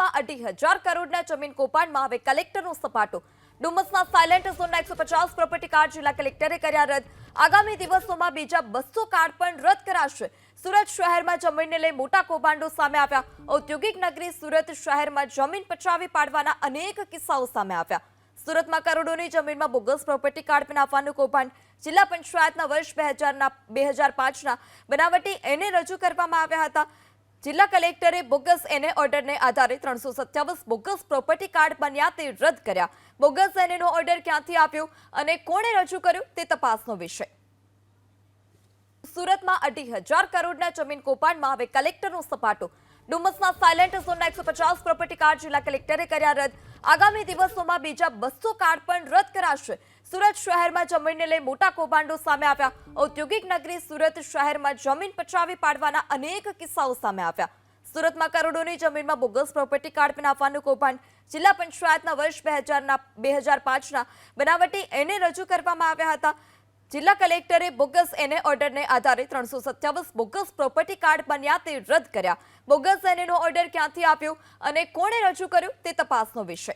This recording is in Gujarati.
સુરતમાં 2,500 કરોડના જમીન કૌભાંડમાં હવે કલેક્ટરનો સપાટો। ડુમસના સાયલેન્ટ ઝોનના 150 પ્રોપર્ટી કાર્ડ જિલ્લા કલેક્ટરે કર્યા રદ। આગામી દિવસોમાં બીજા 200 કાર્ડ પણ રદ કરાશે। સુરત શહેરમાં જમીનને લઈ મોટા કૌભાંડો સામે આવ્યા। ઔદ્યોગિક નગરી સુરત શહેરમાં જમીન પચાવી પાડવાના અનેક કિસ્સાઓ સામે આવ્યા। સુરતમાં કરોડોની જમીનમાં બોગસ પ્રોપર્ટી કાર્ડ બનાવવાનું કૌભાંડ જિલ્લા પંચાયતના વર્ષ 2005ના બનાવટી એને રજૂ કરવામાં આવ્યા હતા। જિલ્લા કલેક્ટરે બોગસ એને ઓર્ડરને આધારે 327 બોગસ પ્રોપર્ટી કાર્ડ બન્યા તે રદ કર્યા। બોગસ એનેનો ઓર્ડર ક્યાંથી આવ્યો અને કોણે રજૂ કર્યો તે તપાસનો વિષય। સુરતમાં 2,500 કરોડના જમીન કૌભાંડમાં હવે કલેક્ટરનો સપાટો। ડુમસના સાયલેન્ટ ઝોનના 150 પ્રોપર્ટી કાર્ડ જિલ્લા કલેક્ટરે કર્યા રદ। આગામી દિવસોમાં બીજા 200 કાર્ડ પણ રદ કરાશે। સુરત શહેરમાં જમીનને લઈ મોટા કૌભાંડો સામે આવ્યા। ઔદ્યોગિક નગરી સુરત શહેરમાં જમીન પચાવી પાડવાના અનેક કિસ્સાઓ સામે આવ્યા। સુરતમાં કરોડોની જમીનમાં બોગસ પ્રોપર્ટી કાર્ડ બનાવવાનું કૌભાંડ જિલ્લા પંચાયતના વર્ષ 2005ના બનાવટી એને રજૂ કરવામાં આવ્યા હતા। જિલ્લા કલેક્ટરે બોગસ એને ઓર્ડરને આધારે 327 બોગસ પ્રોપર્ટી કાર્ડ બન્યા તે રદ કર્યા। બોગસ એનેનો ઓર્ડર ક્યાંથી આવ્યો અને કોણે રજૂ કર્યો તે તપાસનો વિષય।